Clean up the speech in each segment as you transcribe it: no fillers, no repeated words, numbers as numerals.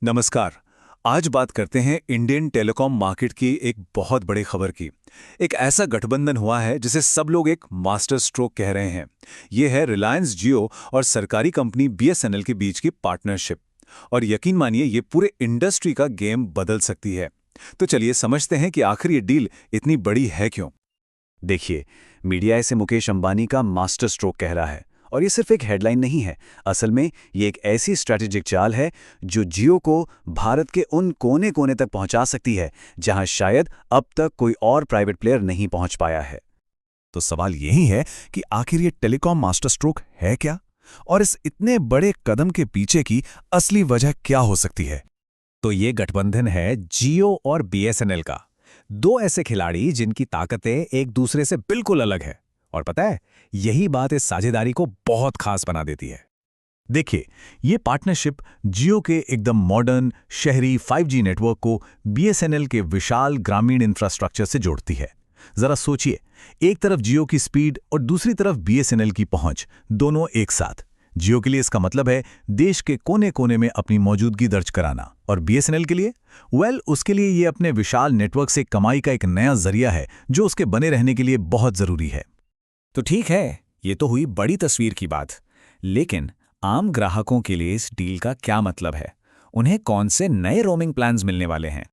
नमस्कार। आज बात करते हैं इंडियन टेलीकॉम मार्केट की एक बहुत बड़ी खबर की। एक ऐसा गठबंधन हुआ है जिसे सब लोग एक मास्टर स्ट्रोक कह रहे हैं। ये है रिलायंस जियो और सरकारी कंपनी बीएसएनएल के बीच की पार्टनरशिप। और यकीन मानिए ये पूरे इंडस्ट्री का गेम बदल सकती है। तो चलिए समझते हैं कि आखिर ये डील इतनी बड़ी है क्यों। देखिए, मीडिया इसे मुकेश अंबानी का मास्टर स्ट्रोक कह रहा है। और ये सिर्फ एक हेडलाइन नहीं है। असल में ये एक ऐसी स्ट्रैटेजिक चाल है जो जियो को भारत के उन कोने कोने तक पहुंचा सकती है जहां शायद अब तक कोई और प्राइवेट प्लेयर नहीं पहुंच पाया है। तो सवाल यही है कि आखिर ये टेलीकॉम मास्टर स्ट्रोक है क्या, और इस इतने बड़े कदम के पीछे की असली वजह क्या हो सकती है। तो ये गठबंधन है जियो और बीएसएनएल का। दो ऐसे खिलाड़ी जिनकी ताकतें एक दूसरे से बिल्कुल अलग है। और पता है, यही बात इस साझेदारी को बहुत खास बना देती है। देखिए, ये पार्टनरशिप जियो के एकदम मॉडर्न शहरी 5G नेटवर्क को बीएसएनएल के विशाल ग्रामीण इंफ्रास्ट्रक्चर से जोड़ती है। जरा सोचिए, एक तरफ जियो की स्पीड और दूसरी तरफ बीएसएनएल की पहुंच, दोनों एक साथ। जियो के लिए इसका मतलब है देश के कोने कोने में अपनी मौजूदगी दर्ज कराना, और बीएसएनएल के लिए उसके लिए ये अपने विशाल नेटवर्क से कमाई का एक नया जरिया है जो उसके बने रहने के लिए बहुत जरूरी है। तो ठीक है, ये तो हुई बड़ी तस्वीर की बात। लेकिन आम ग्राहकों के लिए इस डील का क्या मतलब है? उन्हें कौन से नए रोमिंग प्लान्स मिलने वाले हैं?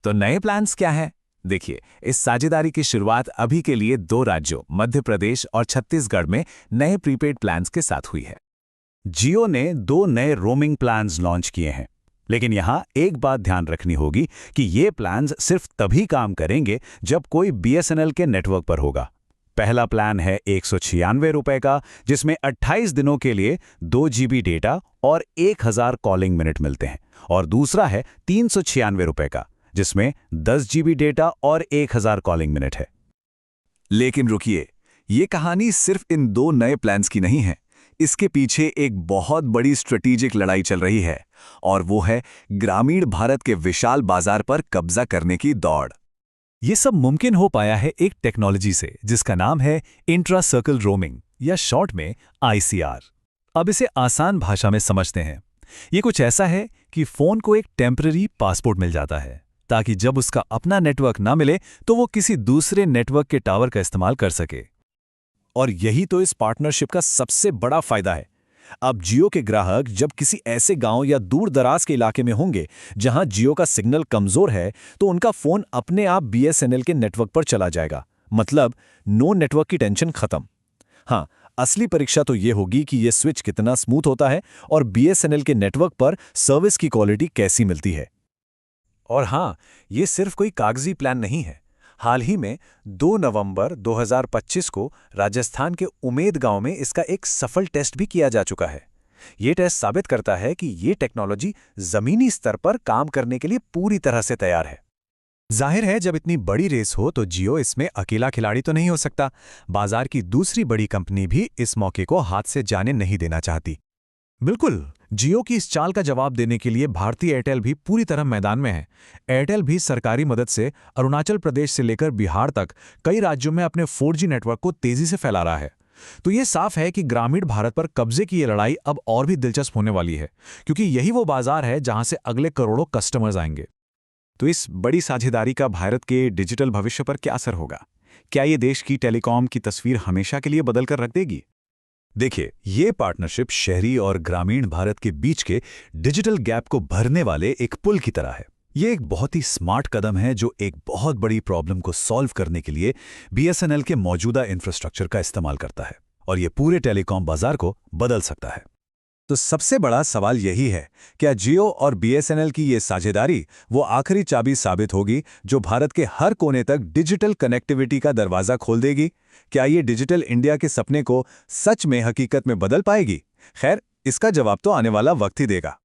तो नए प्लान्स क्या हैं? देखिए, इस साझेदारी की शुरुआत अभी के लिए दो राज्यों मध्य प्रदेश और छत्तीसगढ़ में नए प्रीपेड प्लान्स के साथ हुई है। जियो ने दो नए रोमिंग प्लान्स लॉन्च किए हैं। लेकिन यहाँ एक बात ध्यान रखनी होगी कि ये प्लान्स सिर्फ तभी काम करेंगे जब कोई बीएसएनएल के नेटवर्क पर होगा। पहला प्लान है 196 रुपए का, जिसमें 28 दिनों के लिए 2 GB डेटा और 1000 कॉलिंग मिनट मिलते हैं। और दूसरा है 396 रुपए का, जिसमें 10 GB डेटा और 1000 कॉलिंग मिनट है। लेकिन रुकिए, ये कहानी सिर्फ इन दो नए प्लान्स की नहीं है। इसके पीछे एक बहुत बड़ी स्ट्रेटेजिक लड़ाई चल रही है, और वो है ग्रामीण भारत के विशाल बाजार पर कब्जा करने की दौड़। ये सब मुमकिन हो पाया है एक टेक्नोलॉजी से जिसका नाम है इंट्रा सर्कल रोमिंग, या शॉर्ट में आईसीआर। अब इसे आसान भाषा में समझते हैं। ये कुछ ऐसा है कि फोन को एक टेम्पररी पासपोर्ट मिल जाता है, ताकि जब उसका अपना नेटवर्क ना मिले तो वो किसी दूसरे नेटवर्क के टावर का इस्तेमाल कर सके। और यही तो इस पार्टनरशिप का सबसे बड़ा फायदा है। अब जियो के ग्राहक जब किसी ऐसे गांव या दूर दराज के इलाके में होंगे जहां जियो का सिग्नल कमजोर है, तो उनका फोन अपने आप बीएसएनएल के नेटवर्क पर चला जाएगा। मतलब नो नेटवर्क की टेंशन खत्म। हाँ, असली परीक्षा तो ये होगी कि ये स्विच कितना स्मूथ होता है और बीएसएनएल के नेटवर्क पर सर्विस की क्वालिटी कैसी मिलती है। और हाँ, ये सिर्फ कोई कागजी प्लान नहीं है। हाल ही में 2 नवंबर 2025 को राजस्थान के उमेद गांव में इसका एक सफल टेस्ट भी किया जा चुका है। ये टेस्ट साबित करता है कि ये टेक्नोलॉजी जमीनी स्तर पर काम करने के लिए पूरी तरह से तैयार है। जाहिर है, जब इतनी बड़ी रेस हो तो जियो इसमें अकेला खिलाड़ी तो नहीं हो सकता। बाजार की दूसरी बड़ी कंपनी भी इस मौके को हाथ से जाने नहीं देना चाहती। बिल्कुल, जियो की इस चाल का जवाब देने के लिए भारतीय एयरटेल भी पूरी तरह मैदान में है। एयरटेल भी सरकारी मदद से अरुणाचल प्रदेश से लेकर बिहार तक कई राज्यों में अपने 4G नेटवर्क को तेजी से फैला रहा है। तो ये साफ है कि ग्रामीण भारत पर कब्जे की ये लड़ाई अब और भी दिलचस्प होने वाली है, क्योंकि यही वो बाजार है जहां से अगले करोड़ों कस्टमर्स आएंगे। तो इस बड़ी साझेदारी का भारत के डिजिटल भविष्य पर क्या असर होगा? क्या ये देश की टेलीकॉम की तस्वीर हमेशा के लिए बदल कर रख देगी? देखिए, ये पार्टनरशिप शहरी और ग्रामीण भारत के बीच के डिजिटल गैप को भरने वाले एक पुल की तरह है। ये एक बहुत ही स्मार्ट कदम है जो एक बहुत बड़ी प्रॉब्लम को सॉल्व करने के लिए बीएसएनएल के मौजूदा इंफ्रास्ट्रक्चर का इस्तेमाल करता है, और ये पूरे टेलीकॉम बाजार को बदल सकता है। तो सबसे बड़ा सवाल यही है, क्या जियो और बीएसएनएल की ये साझेदारी वो आखिरी चाबी साबित होगी जो भारत के हर कोने तक डिजिटल कनेक्टिविटी का दरवाजा खोल देगी? क्या ये डिजिटल इंडिया के सपने को सच में हकीकत में बदल पाएगी? खैर, इसका जवाब तो आने वाला वक्त ही देगा।